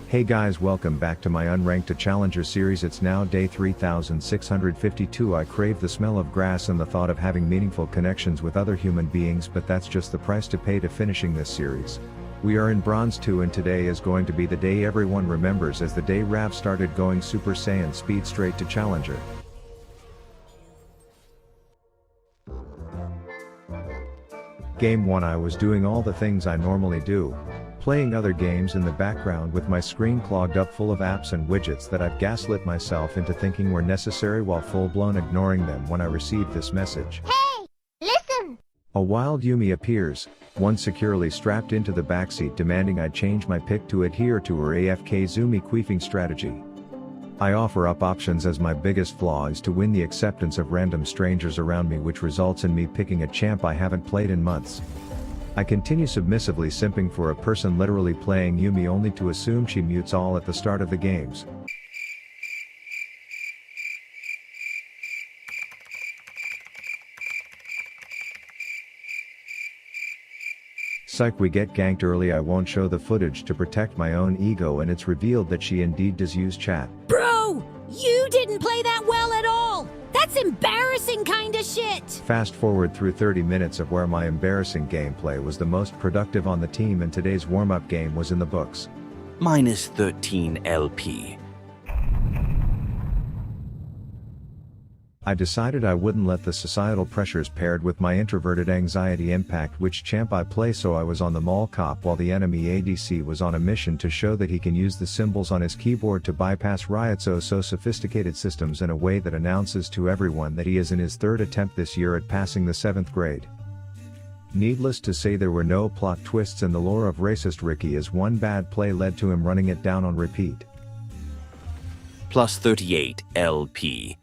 Hey guys, welcome back to my Unranked to Challenger series. It's now day 3652. I crave the smell of grass and the thought of having meaningful connections with other human beings, but that's just the price to pay to finishing this series. We are in Bronze 2 and today is going to be the day everyone remembers as the day Rav started going Super Saiyan speed straight to Challenger. Game 1 I was doing all the things I normally do. Playing other games in the background with my screen clogged up full of apps and widgets that I've gaslit myself into thinking were necessary while full-blown ignoring them when I received this message. Hey! Listen! A wild Yumi appears, one securely strapped into the backseat demanding I change my pick to adhere to her AFK Zumi queefing strategy. I offer up options as my biggest flaw is to win the acceptance of random strangers around me, which results in me picking a champ I haven't played in months. I continue submissively simping for a person literally playing Yumi only to assume she mutes all at the start of the games. Psych, we get ganked early. I won't show the footage to protect my own ego, and it's revealed that she indeed does use chat. Bro! You didn't play that well at all! That's embarrassing kinda shit! Fast forward through 30 minutes of where my embarrassing gameplay was the most productive on the team, and today's warm-up game was in the books. Minus 13 LP. I decided I wouldn't let the societal pressures paired with my introverted anxiety impact which champ I play, so I was on the mall cop while the enemy ADC was on a mission to show that he can use the symbols on his keyboard to bypass Riot's so sophisticated systems in a way that announces to everyone that he is in his third attempt this year at passing the 7th grade. Needless to say, there were no plot twists, and the lore of racist Ricky as one bad play led to him running it down on repeat. Plus 38 LP.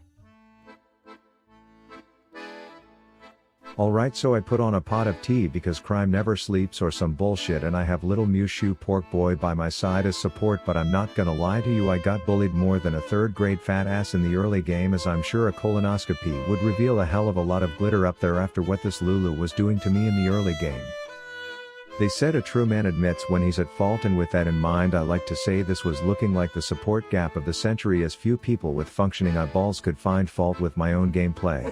Alright, so I put on a pot of tea because crime never sleeps or some bullshit, and I have little Mushu Pork Boy by my side as support, but I'm not gonna lie to you, I got bullied more than a 3rd grade fat ass in the early game, as I'm sure a colonoscopy would reveal a hell of a lot of glitter up there after what this Lulu was doing to me in the early game. They said a true man admits when he's at fault, and with that in mind I like to say this was looking like the support gap of the century, as few people with functioning eyeballs could find fault with my own gameplay.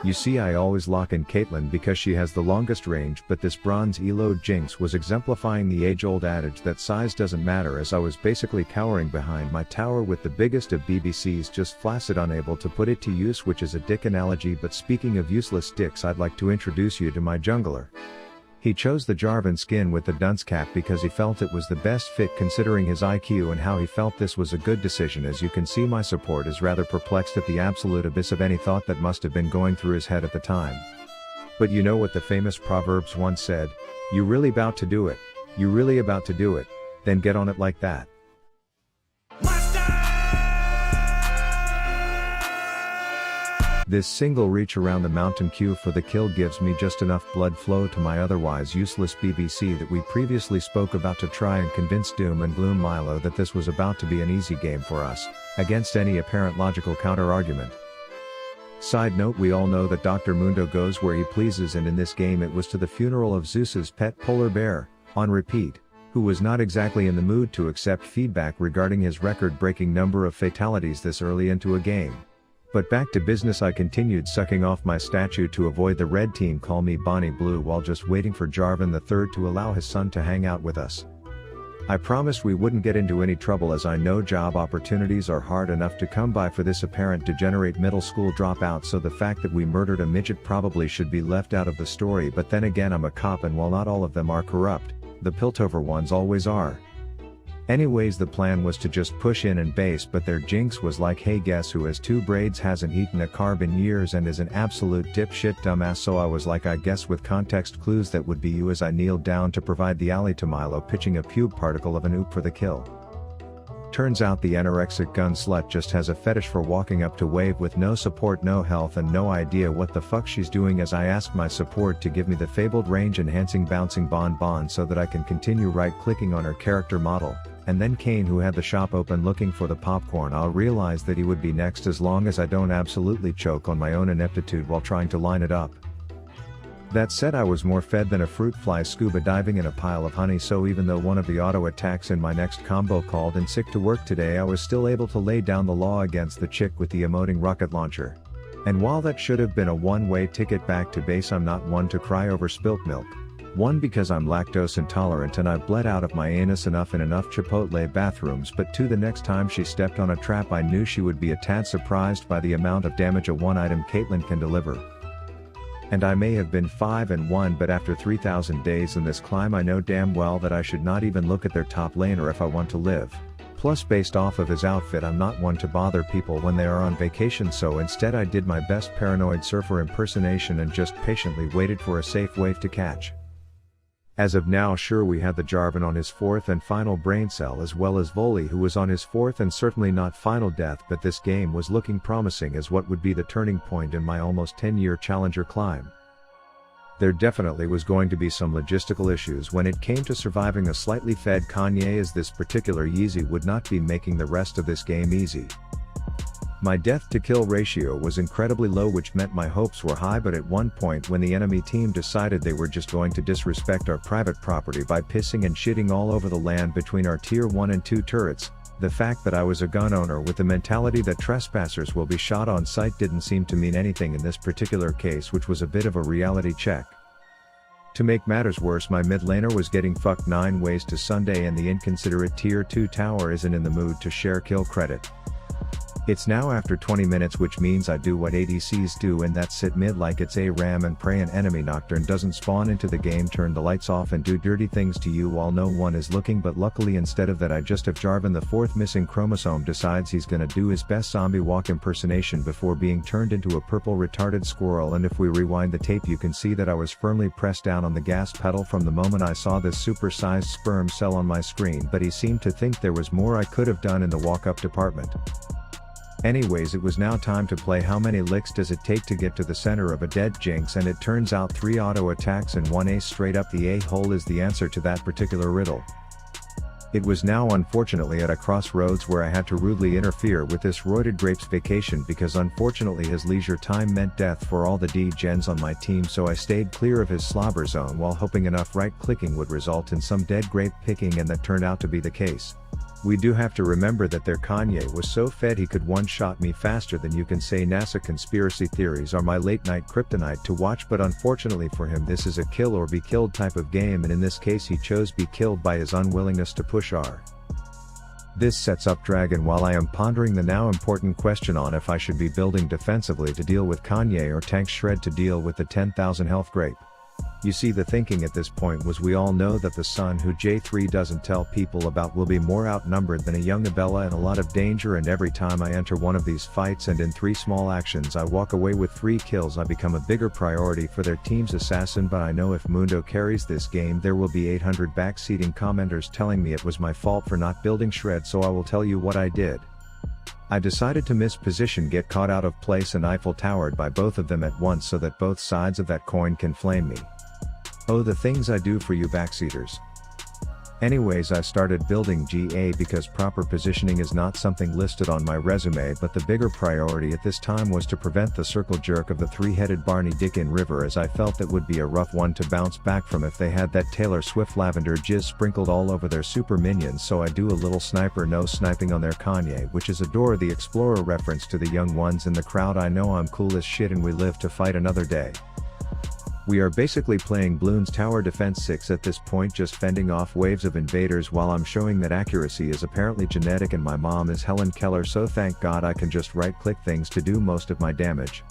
You see, I always lock in Caitlyn because she has the longest range, but this bronze elo Jinx was exemplifying the age-old adage that size doesn't matter, as I was basically cowering behind my tower with the biggest of BBCs just flaccid, unable to put it to use, which is a dick analogy. But speaking of useless dicks, I'd like to introduce you to my jungler. He chose the Jarvan skin with the dunce cap because he felt it was the best fit considering his IQ and how he felt this was a good decision. As you can see, my support is rather perplexed at the absolute abyss of any thought that must have been going through his head at the time. But you know what the famous Proverbs once said? You really about to do it. You really about to do it. Then get on it like that. This single reach around the mountain Q for the kill gives me just enough blood flow to my otherwise useless BBC that we previously spoke about to try and convince Doom and Gloom Milo that this was about to be an easy game for us, against any apparent logical counter-argument. Side note, we all know that Dr. Mundo goes where he pleases, and in this game it was to the funeral of Zeus's pet polar bear, on repeat, who was not exactly in the mood to accept feedback regarding his record-breaking number of fatalities this early into a game. But back to business, I continued sucking off my statue to avoid the red team call me Bonnie Blue while just waiting for Jarvan III to allow his son to hang out with us. I promised we wouldn't get into any trouble, as I know job opportunities are hard enough to come by for this apparent degenerate middle school dropout, so the fact that we murdered a midget probably should be left out of the story. But then again, I'm a cop, and while not all of them are corrupt, the Piltover ones always are. Anyways, the plan was to just push in and base, but their Jinx was like, hey, guess who has 2 braids, hasn't eaten a carb in years, and is an absolute dipshit dumbass. So I was like, I guess with context clues that would be you, as I kneeled down to provide the alley to Milo, pitching a pube particle of an oop for the kill. Turns out the anorexic gun slut just has a fetish for walking up to wave with no support, no health, and no idea what the fuck she's doing, as I ask my support to give me the fabled range enhancing bouncing bonbon so that I can continue right clicking on her character model. And then Kane, who had the shop open looking for the popcorn, I'll realize that he would be next as long as I don't absolutely choke on my own ineptitude while trying to line it up. That said, I was more fed than a fruit fly scuba diving in a pile of honey, so even though one of the auto attacks in my next combo called in sick to work today, I was still able to lay down the law against the chick with the emoting rocket launcher. And while that should have been a one-way ticket back to base, I'm not one to cry over spilt milk. One, because I'm lactose intolerant and I've bled out of my anus enough in enough Chipotle bathrooms, but two, the next time she stepped on a trap I knew she would be a tad surprised by the amount of damage a one-item Caitlyn can deliver. And I may have been 5-1, but after 3,000 days in this climb I know damn well that I should not even look at their top laner if I want to live. Plus, based off of his outfit, I'm not one to bother people when they are on vacation, so instead I did my best paranoid surfer impersonation and just patiently waited for a safe wave to catch. As of now, sure, we had the Jarvan on his fourth and final brain cell, as well as Voli, who was on his fourth and certainly not final death, but this game was looking promising as what would be the turning point in my almost 10-year challenger climb. There definitely was going to be some logistical issues when it came to surviving a slightly fed Kanye, as this particular Yeezy would not be making the rest of this game easy. My death to kill ratio was incredibly low, which meant my hopes were high, but at one point when the enemy team decided they were just going to disrespect our private property by pissing and shitting all over the land between our tier 1 and 2 turrets, the fact that I was a gun owner with the mentality that trespassers will be shot on sight didn't seem to mean anything in this particular case, which was a bit of a reality check. To make matters worse, my mid laner was getting fucked 9 ways to Sunday, and the inconsiderate tier 2 tower isn't in the mood to share kill credit. It's now after 20 minutes, which means I do what ADCs do, and that's sit mid like it's a ram and pray an enemy Nocturne doesn't spawn into the game, turn the lights off and do dirty things to you while no one is looking. But luckily, instead of that, I just have Jarvan, the fourth missing chromosome, decides he's gonna do his best zombie walk impersonation before being turned into a purple retarded squirrel. And if we rewind the tape, you can see that I was firmly pressed down on the gas pedal from the moment I saw this supersized sperm cell on my screen, but he seemed to think there was more I could have done in the walk-up department. Anyways, it was now time to play how many licks does it take to get to the center of a dead Jinx, and it turns out 3 auto attacks and 1 ace straight up the a-hole is the answer to that particular riddle. It was now unfortunately at a crossroads where I had to rudely interfere with this roided grape's vacation, because unfortunately his leisure time meant death for all the D-gens on my team, so I stayed clear of his slobber zone while hoping enough right-clicking would result in some dead grape picking, and that turned out to be the case. We do have to remember that their Kanye was so fed he could one-shot me faster than you can say NASA. Conspiracy theories are my late-night kryptonite to watch, but unfortunately for him this is a kill or be killed type of game, and in this case he chose be killed by his unwillingness to push R. This sets up Dragon while I am pondering the now important question on if I should be building defensively to deal with Kanye or tank Shred to deal with the 10,000 health grape. You see, the thinking at this point was, we all know that the son who J3 doesn't tell people about will be more outnumbered than a young Abella, in a lot of danger, and every time I enter one of these fights and in 3 small actions I walk away with 3 kills, I become a bigger priority for their team's assassin. But I know if Mundo carries this game there will be 800 backseating commenters telling me it was my fault for not building Shred, so I will tell you what I did. I decided to miss position, get caught out of place, and Eiffel Towered by both of them at once so that both sides of that coin can flame me. Oh, the things I do for you backseaters. Anyways, I started building GA because proper positioning is not something listed on my resume, but the bigger priority at this time was to prevent the circle jerk of the 3-headed Barney Dick in River, as I felt that would be a rough one to bounce back from if they had that Taylor Swift lavender jizz sprinkled all over their super minions. So I do a little sniper no sniping on their Kanye, which is a Dora the Explorer reference to the young ones in the crowd. I know I'm cool as shit and we live to fight another day. We are basically playing Bloons Tower Defense 6 at this point, just fending off waves of invaders while I'm showing that accuracy is apparently genetic, and my mom is Helen Keller, so thank God I can just right-click things to do most of my damage.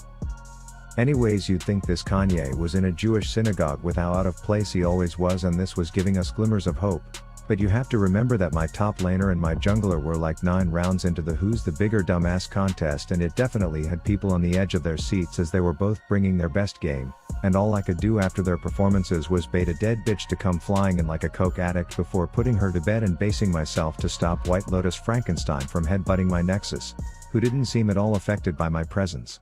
Anyways, you'd think this Kanye was in a Jewish synagogue with how out of place he always was, and this was giving us glimmers of hope. But you have to remember that my top laner and my jungler were like 9 rounds into the Who's the Bigger Dumbass contest, and it definitely had people on the edge of their seats as they were both bringing their best game, and all I could do after their performances was bait a dead bitch to come flying in like a coke addict before putting her to bed and basing myself to stop White Lotus Frankenstein from headbutting my Nexus, who didn't seem at all affected by my presence.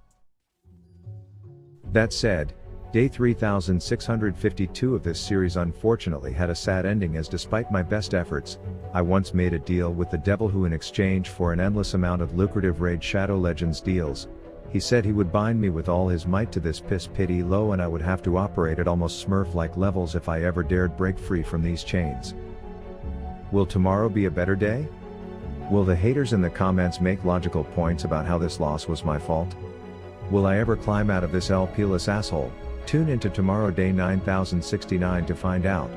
That said, Day 3652 of this series unfortunately had a sad ending, as despite my best efforts, I once made a deal with the devil who, in exchange for an endless amount of lucrative Raid Shadow Legends deals, He said he would bind me with all his might to this piss pity low, and I would have to operate at almost Smurf-like levels if I ever dared break free from these chains. Will tomorrow be a better day? Will the haters in the comments make logical points about how this loss was my fault? Will I ever climb out of this LP-less asshole? Tune into tomorrow day 9069 to find out.